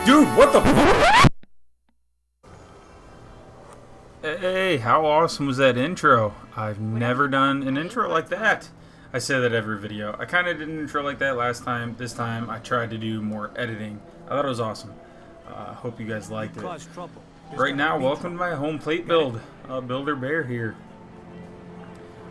Dude, what the f- Hey, how awesome was that intro? I've never done an intro like that. I say that every video. I kind of did an intro like that last time. This time I tried to do more editing. I thought it was awesome. Hope you guys liked it. Right now, welcome to my home plate build. Builder Bear here.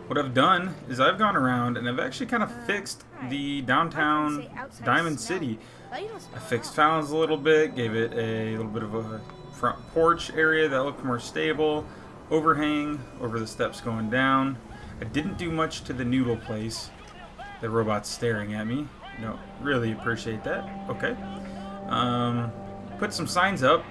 What I've done is I've gone around and I've actually kind of fixed the downtown Diamond City. I fixed fountains a little bit, gave it a little bit of a front porch area that looked more stable, overhang over the steps going down. I didn't do much to the noodle place. The robot's staring at me. No, really appreciate that. Okay. Put some signs up.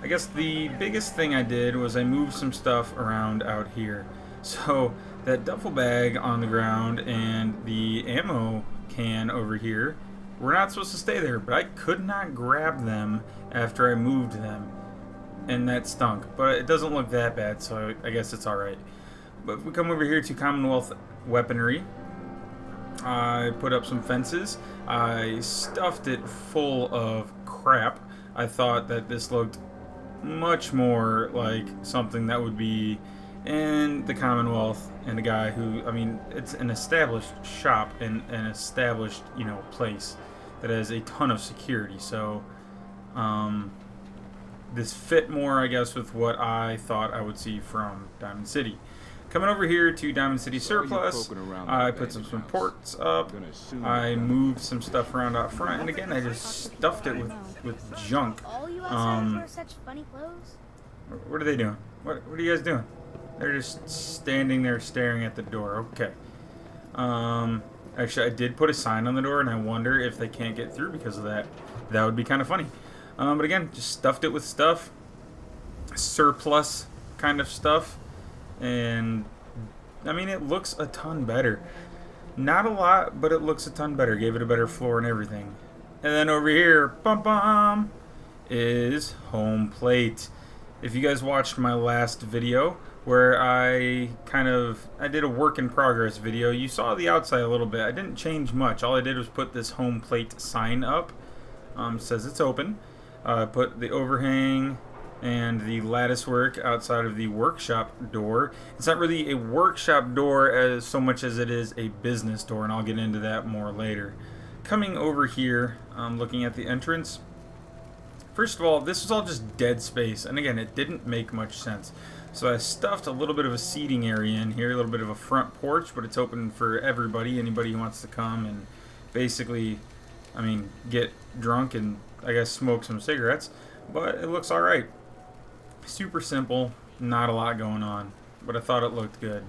I guess the biggest thing I did was I moved some stuff around out here. So that duffel bag on the ground and the ammo can over here were not supposed to stay there, but I could not grab them after I moved them, and that stunk. But it doesn't look that bad, so I guess it's alright. But if we come over here to Commonwealth weaponry, I put up some fences. I stuffed it full of crap. I thought that this looked much more like something that would be in the Commonwealth, and a guy who, I mean, it's an established shop and an established, place that has a ton of security. So this fit more, I guess, with what I thought I would see from Diamond City. Coming over here to Diamond City Surplus, I put some supports up. I moved some stuff around out front, and again, I just stuffed it with junk. All you outsiders wear such funny clothes? What are they doing? What are you guys doing? They're just standing there staring at the door. Okay. Actually, I did put a sign on the door, and I wonder if they can't get through because of that. That would be kind of funny. But again, just stuffed it with stuff. Surplus kind of stuff. And, I mean, it looks a ton better. Not a lot, but it looks a ton better. Gave it a better floor and everything. And then over here, bum, is home plate. If you guys watched my last video, where I did a work in progress video, you saw the outside a little bit. I didn't change much. All I did was put this home plate sign up. Says it's open. Put the overhang and the lattice work outside of the workshop door. It's not really a workshop door as so much as it is a business door, and I'll get into that more later. Coming over here, looking at the entrance. First of all, this was all just dead space, and again, it didn't make much sense. So I stuffed a little bit of a seating area in here, a little bit of a front porch, but it's open for everybody, anybody who wants to come and basically, get drunk and, I guess, smoke some cigarettes. But it looks alright. Super simple, not a lot going on, but I thought it looked good.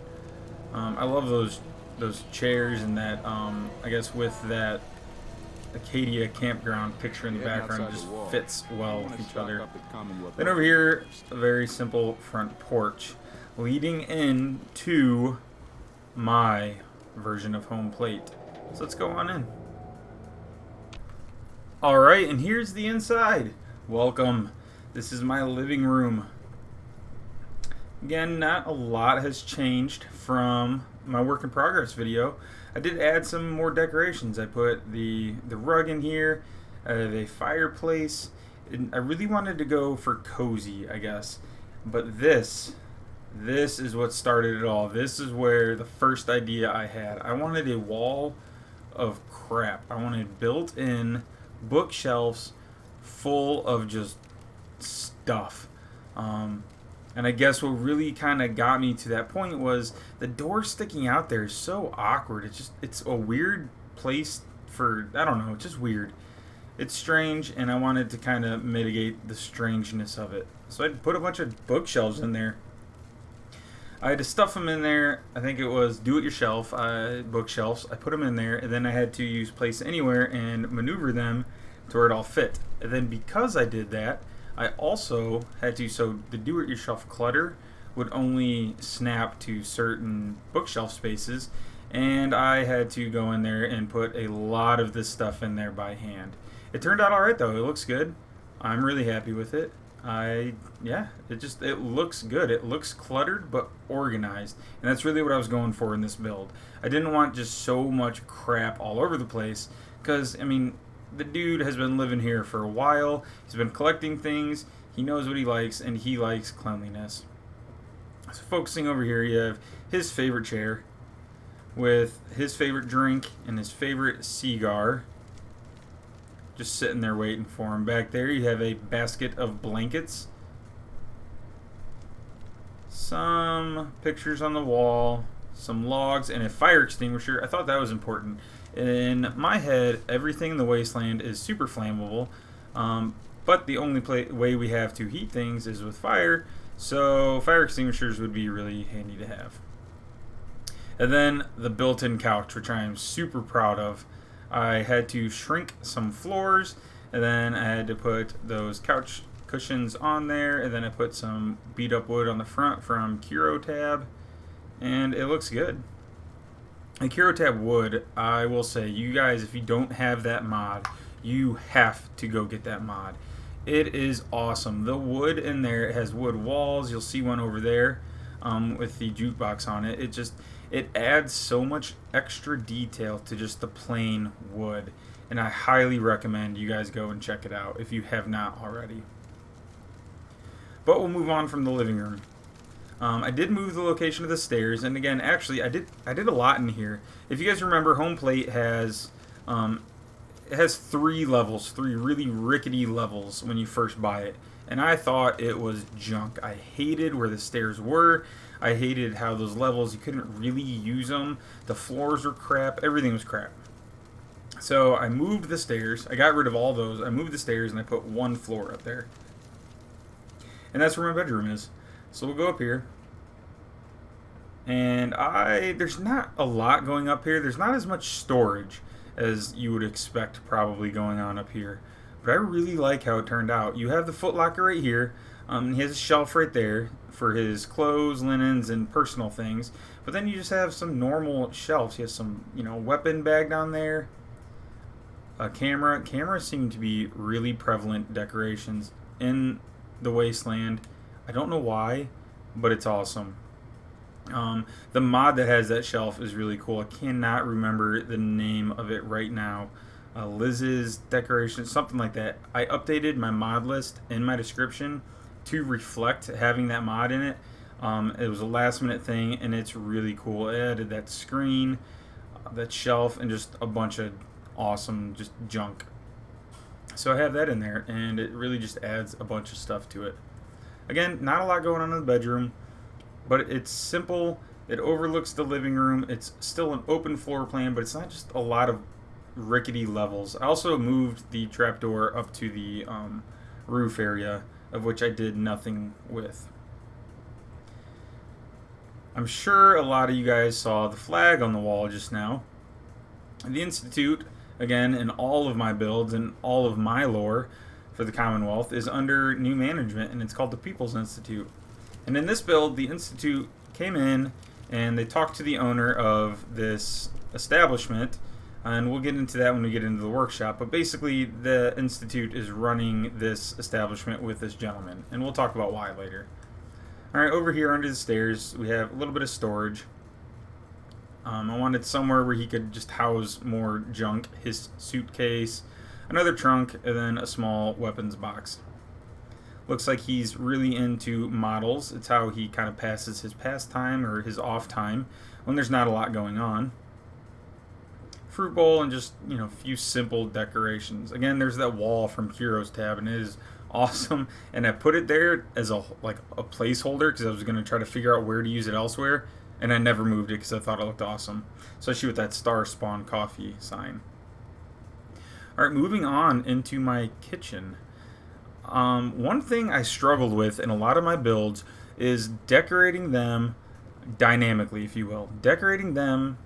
I love those chairs and that, I guess with that Acadia campground picture in the background, just fits well with each other. Then over here, a very simple front porch leading into my version of home plate. So let's go on in. Alright, and here's the inside. Welcome. This is my living room. Again, not a lot has changed from my work in progress video. I did add some more decorations. I put the rug in here. I have a fireplace. And I really wanted to go for cozy, I guess. But this is what started it all. This is where the first idea I had. I wanted a wall of crap. I wanted built-in bookshelves full of just stuff. And I guess what really kind of got me to that point was the door sticking out there is so awkward. It's a weird place for, I don't know, it's just weird. It's strange, and I wanted to kind of mitigate the strangeness of it. So I put a bunch of bookshelves in there. I had to stuff them in there. I think it was do-it-yourself bookshelves. I put them in there, and then I had to use Place Anywhere and maneuver them to where it all fit. And then because I did that, I also had to, so the do-it-yourself clutter would only snap to certain bookshelf spaces, and I had to go in there and put a lot of this stuff in there by hand. It turned out alright though. It looks good. I'm really happy with it. It looks good. It looks cluttered but organized, and that's really what I was going for in this build. I didn't want just so much crap all over the place, because, the dude has been living here for a while. He's been collecting things. He knows what he likes, and he likes cleanliness. So focusing over here, you have his favorite chair with his favorite drink and his favorite cigar. Just sitting there waiting for him. Back there, you have a basket of blankets. Some pictures on the wall, some logs, and a fire extinguisher. I thought that was important. In my head, everything in the wasteland is super flammable, but the only way we have to heat things is with fire, so fire extinguishers would be really handy to have. And then the built-in couch, which I am super proud of. I had to shrink some floors, and then I had to put those couch cushions on there, and then I put some beat up wood on the front from Keralis, and it looks good. The Keralis wood, I will say, you guys, if you don't have that mod, you have to go get that mod. It is awesome. The wood in there, it has wood walls. You'll see one over there with the jukebox on it. It adds so much extra detail to just the plain wood, and I highly recommend you guys go and check it out if you have not already. But we'll move on from the living room. I did move the location of the stairs, and again, actually, I did a lot in here. If you guys remember, home plate has it has 3 levels, 3 really rickety levels when you first buy it, and I thought it was junk. I hated where the stairs were. I hated how those levels, you couldn't really use them. The floors were crap. Everything was crap. So I moved the stairs. I got rid of all those. I moved the stairs, and I put 1 floor up there. And that's where my bedroom is. So we'll go up here. And there's not a lot going up here. There's not as much storage as you would expect probably going on up here. But I really like how it turned out. You have the footlocker right here. He has a shelf right there for his clothes, linens, and personal things. But then you just have some normal shelves. He has some, weapon bag down there. A camera. Cameras seem to be really prevalent decorations in the wasteland. I don't know why, but it's awesome. The mod that has that shelf is really cool. I cannot remember the name of it right now. Liz's decoration, something like that. I updated my mod list in my description to reflect having that mod in it. It was a last minute thing, and it's really cool. It added that screen, that shelf, and just a bunch of awesome just junk. So I have that in there, and it really just adds a bunch of stuff to it. Again, not a lot going on in the bedroom, but it's simple. It overlooks the living room. It's still an open floor plan, but it's not just a lot of rickety levels. I also moved the trapdoor up to the roof area, of which I did nothing with. I'm sure a lot of you guys saw the flag on the wall just now. The Institute, again, in all of my builds and all of my lore for the Commonwealth, is under new management, and it's called the People's Institute. And in this build, the Institute came in and they talked to the owner of this establishment, and we'll get into that when we get into the workshop. But basically, the Institute is running this establishment with this gentleman, and we'll talk about why later. Alright, over here under the stairs, we have a little bit of storage. I wanted somewhere where he could just house more junk, his suitcase, another trunk, and then a small weapons box. Looks like he's really into models. It's how he kind of passes his pastime or his off time when there's not a lot going on. Fruit bowl and just, a few simple decorations. Again, there's that wall from Heroes tab, and it is awesome. And I put it there as a placeholder because I was going to try to figure out where to use it elsewhere, and I never moved it because I thought it looked awesome, especially with that Star Spawn coffee sign. Alright, moving on into my kitchen. One thing I struggled with in a lot of my builds is decorating them dynamically, if you will. Decorating them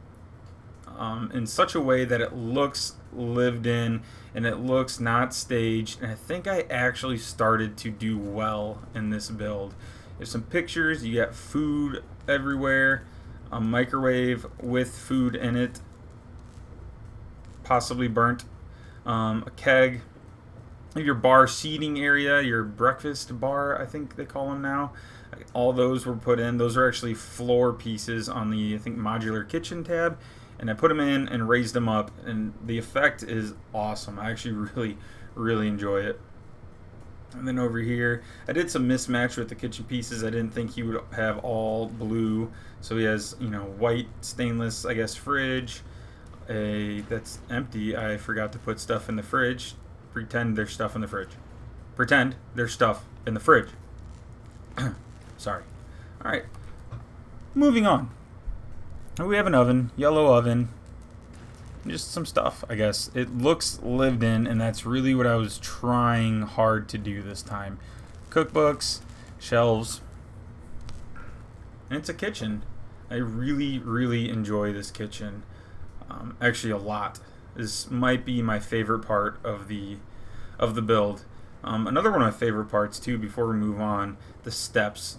in such a way that it looks lived in and it looks not staged. And I think I actually started to do well in this build. There's some pictures. You got food everywhere. A microwave with food in it, possibly burnt. A keg. Your bar seating area, your breakfast bar, I think they call them now. All those were put in. Those are actually floor pieces on the, I think, modular kitchen tab. and I put them in and raised them up, and the effect is awesome. I actually really enjoy it. And then over here, I did some mismatch with the kitchen pieces. I didn't think he would have all blue, so he has, you know, white stainless, I guess, fridge. That's empty. I forgot to put stuff in the fridge. Pretend there's stuff in the fridge. Pretend there's stuff in the fridge. Sorry. All right. Moving on. We have an oven, yellow oven. Just some stuff, I guess. It looks lived in, and that's really what I was trying hard to do this time. Cookbooks, shelves, and it's a kitchen. I really enjoy this kitchen. Actually, a lot. This might be my favorite part of the build. Another one of my favorite parts too. Before we move on, the steps.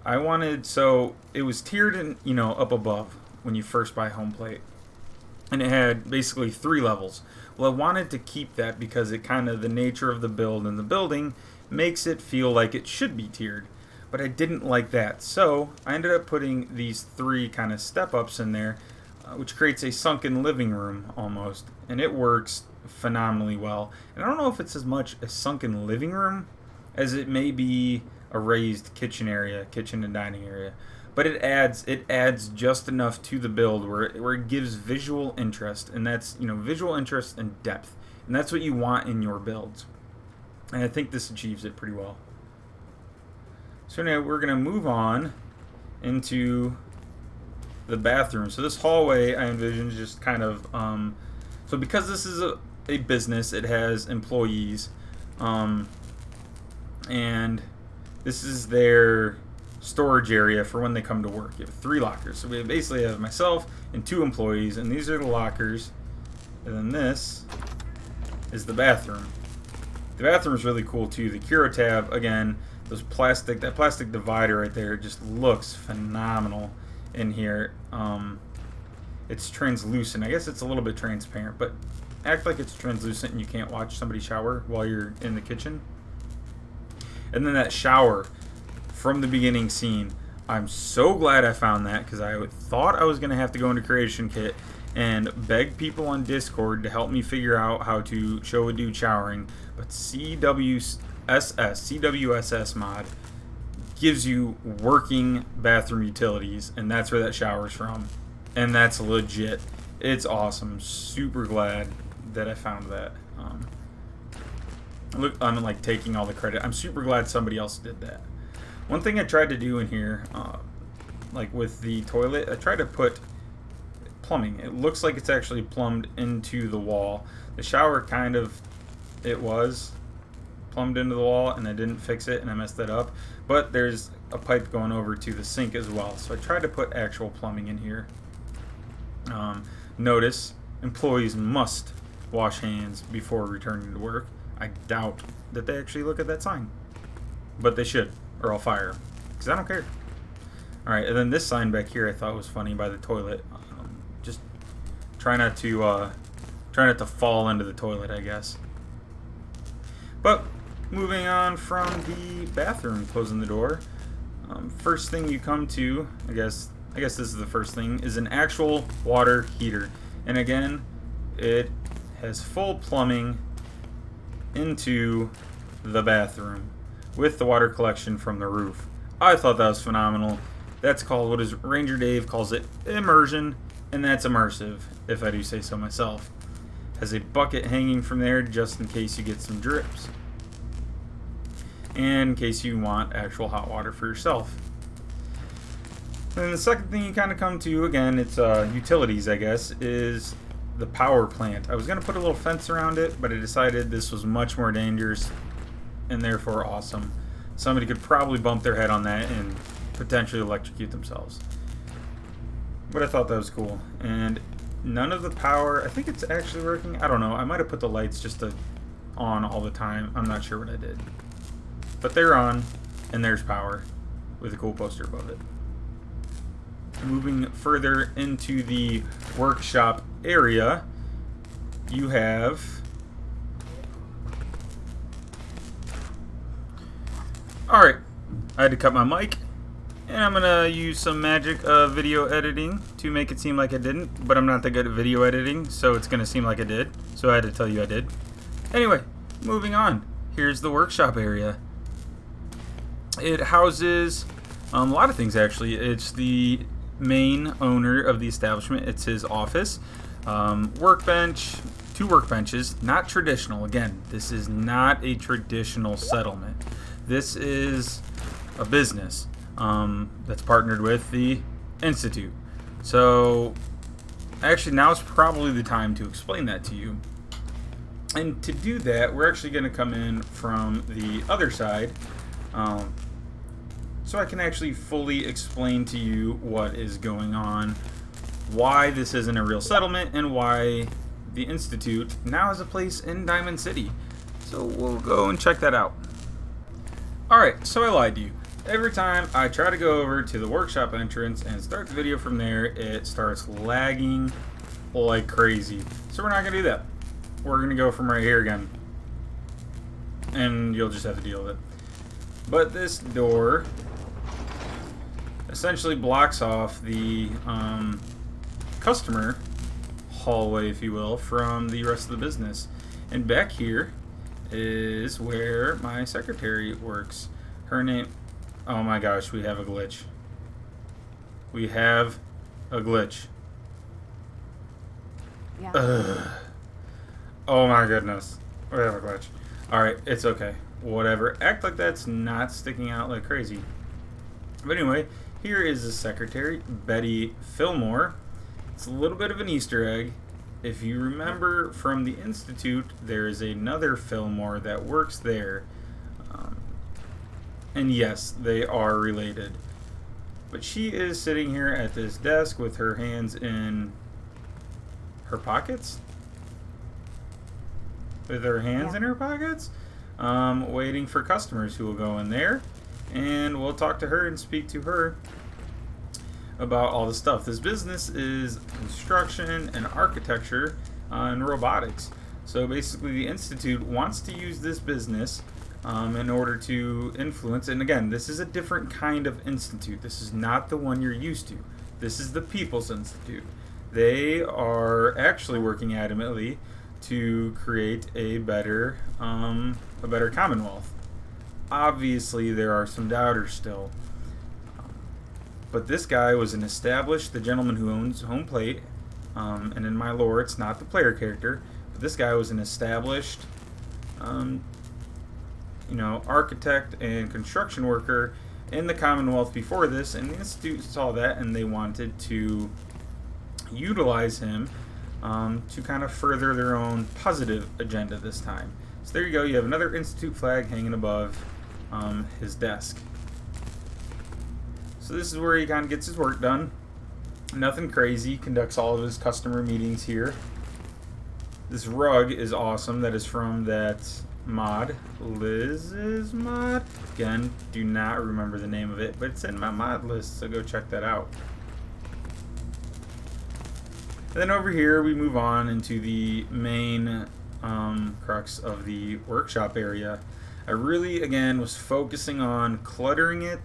So it was tiered in, you know, up above when you first buy home plate. And it had basically 3 levels. Well, I wanted to keep that because it kind of, the nature of the build and the building makes it feel like it should be tiered. But I didn't like that. So I ended up putting these 3 kind of step ups in there, which creates a sunken living room almost. And it works phenomenally well. And I don't know if it's as much a sunken living room as it may be a raised kitchen area, kitchen and dining area. But it adds just enough to the build where it gives visual interest, and that's, you know, visual interest and depth, and that's what you want in your builds. And I think this achieves it pretty well. So now we're gonna move on into the bathroom. So this hallway I envision is just kind of so because this is a business, it has employees, and this is their storage area for when they come to work. You have 3 lockers. So we basically have myself and 2 employees, and these are the lockers. And then this is the bathroom. The bathroom is really cool too. The Curo tab, again, that plastic divider right there just looks phenomenal in here. It's translucent. I guess it's a little bit transparent, but act like it's translucent and you can't watch somebody shower while you're in the kitchen. And then that shower from the beginning scene, I'm so glad I found that, because I thought I was going to have to go into Creation Kit and beg people on Discord to help me figure out how to show a dude showering. But CWSS mod gives you working bathroom utilities, and that's where that shower's from. And that's legit. It's awesome. Super glad that I found that. Look, I'm like taking all the credit. I'm super glad somebody else did that. One thing I tried to do in here, like with the toilet, I tried to put plumbing. It looks like it's actually plumbed into the wall. The shower kind of, it was plumbed into the wall, and I didn't fix it, and I messed that up. But there's a pipe going over to the sink as well. So I tried to put actual plumbing in here. Notice, employees must wash hands before returning to work. I doubt that they actually look at that sign, but they should, or I'll fire them, because I don't care. Alright, and then this sign back here I thought was funny by the toilet. Just try not to fall into the toilet, I guess. But moving on from the bathroom, closing the door. First thing you come to, I guess this is the first thing, is an actual water heater. And again, it has full plumbing into the bathroom with the water collection from the roof. I thought that was phenomenal. That's called, what is Ranger Dave calls it, immersion, and that's immersive, if I do say so myself. Has a bucket hanging from there just in case you get some drips, and in case you want actual hot water for yourself. And the second thing you kind of come to, again, it's utilities, I guess, is the power plant. I was going to put a little fence around it, but I decided this was much more dangerous and therefore awesome. Somebody could probably bump their head on that and potentially electrocute themselves. But I thought that was cool. And none of the power, I think it's actually working. I don't know. I might have put the lights just on all the time. I'm not sure what I did. But they're on, and there's power with a cool poster above it. Moving further into the workshop area, you have alright, I had to cut my mic, And I'm gonna use some magic of video editing to make it seem like I didn't, but I'm not that good at video editing, so it's gonna seem like I did. So I had to tell you I did. Anyway, moving on. Here's the workshop area. It houses a lot of things actually. It's the main owner of the establishment. It's his office, workbench, 2 workbenches, not traditional. Again, this is not a traditional settlement. This is a business that's partnered with the Institute. So actually now is probably the time to explain that to you. And to do that, we're actually going to come in from the other side, so I can actually fully explain to you what is going on, why this isn't a real settlement, and why the Institute now has a place in Diamond City. So we'll go and check that out. Alright, so I lied to you. Every time I try to go over to the workshop entrance and start the video from there, it starts lagging like crazy. So we're not going to do that. We're going to go from right here again. And you'll just have to deal with it. But this door essentially blocks off the customer hallway, if you will, from the rest of the business. And back here is where my secretary works. Her name... Oh my gosh, we have a glitch. We have a glitch. Yeah. Ugh. Oh my goodness. We have a glitch. Alright, it's okay. Whatever. Act like that's not sticking out like crazy. But anyway, here is the secretary, Betty Fillmore. It's a little bit of an Easter egg. If you remember from the Institute, there is another Fillmore that works there. And yes, they are related. But she is sitting here at this desk with her hands in her pockets? With her hands in her pockets? Waiting for customers who will go in there. And we'll talk to her and speak to her about all the stuff. This business is construction and architecture and robotics. So basically the Institute wants to use this business in order to influence. And again, this is a different kind of institute. This is not the one you're used to. This is the People's Institute. They are actually working adamantly to create a better Commonwealth. Obviously, there are some doubters still. But this guy was an established, the gentleman who owns Home Plate, and in my lore, it's not the player character, but this guy was an established, architect and construction worker in the Commonwealth before this, and the Institute saw that and they wanted to utilize him to kind of further their own positive agenda this time. So there you go, you have another Institute flag hanging above his desk. So this is where he kind of gets his work done. Nothing crazy, conducts all of his customer meetings here. This rug is awesome, that is from that mod, Liz's mod. Again, do not remember the name of it, but it's in my mod list, so go check that out. And then over here we move on into the main crux of the workshop area. I really, again, was focusing on cluttering it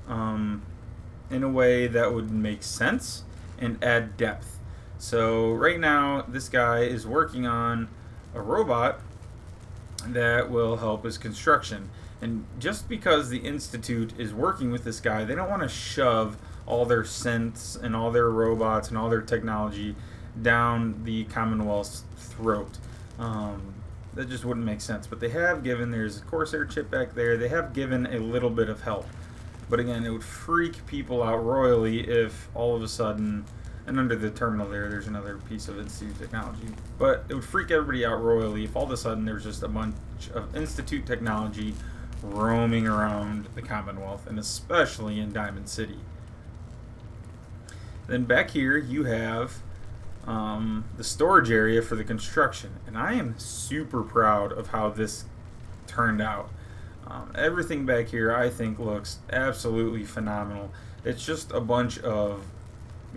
in a way that would make sense and add depth. So right now this guy is working on a robot that will help his construction. And just because the Institute is working with this guy, they don't want to shove all their synths and all their robots and all their technology down the Commonwealth's throat. That just wouldn't make sense. But they have given, there's a Corsair chip back there, they have given a little bit of help. But again, it would freak people out royally if all of a sudden, and under the terminal there's another piece of Institute technology, but it would freak everybody out royally if all of a sudden there's just a bunch of Institute technology roaming around the Commonwealth, and especially in Diamond City. Then back here you have the storage area for the construction, and I am super proud of how this turned out. Everything back here I think looks absolutely phenomenal. It's just a bunch of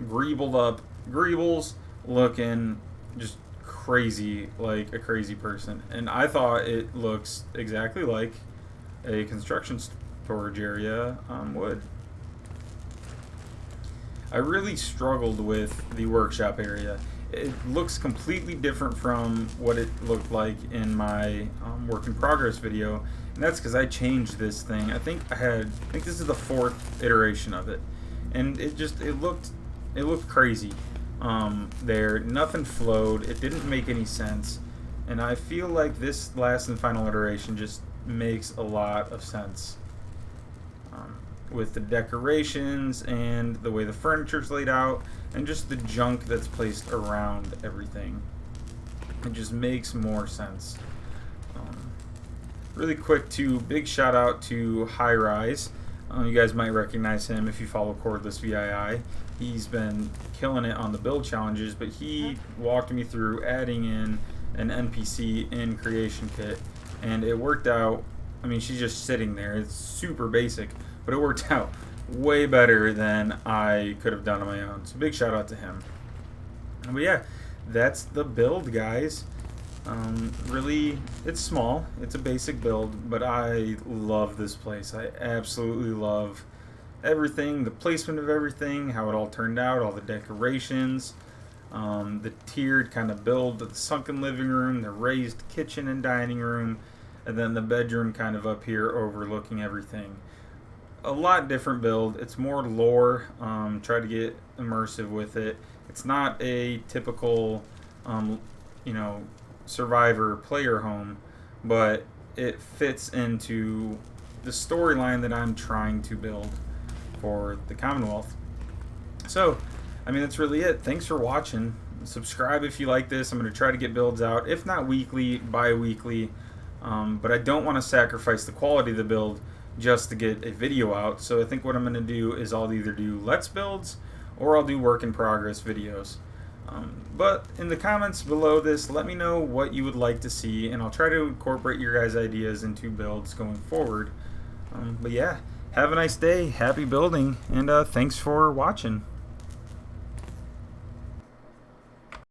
greebled up greebles looking just crazy, like a crazy person, and I thought it looks exactly like a construction storage area would. I really struggled with the workshop area. It looks completely different from what it looked like in my work in progress video, and that's because I changed this thing. I think this is the 4th iteration of it, and it looked crazy. There, nothing flowed. It didn't make any sense, and I feel like this last and final iteration just makes a lot of sense. With the decorations and the way the furniture's laid out and just the junk that's placed around everything. It just makes more sense. Really quick too, big shout out to High Rise. You guys might recognize him if you follow Cordless VII. He's been killing it on the build challenges, but he walked me through adding in an NPC in Creation Kit, and it worked out. I mean, she's just sitting there. It's super basic, but it worked out way better than I could have done on my own. So big shout out to him. But yeah, that's the build, guys. Really, it's small. It's a basic build, but I love this place. I absolutely love everything, the placement of everything, how it all turned out, all the decorations, the tiered kind of build, the sunken living room, the raised kitchen and dining room, and then the bedroom kind of up here overlooking everything. A lot different build. It's more lore. Try to get immersive with it. It's not a typical, survivor player home, but it fits into the storyline that I'm trying to build for the Commonwealth. So, I mean, that's really it. Thanks for watching. Subscribe if you like this. I'm going to try to get builds out, if not weekly, bi-weekly. But I don't want to sacrifice the quality of the build just to get a video out. So I think what I'm going to do is I'll either do Let's Builds or I'll do work in progress videos. But in the comments below this, let me know what you would like to see, and I'll try to incorporate your guys' ideas into builds going forward. But yeah, have a nice day, happy building, and thanks for watching.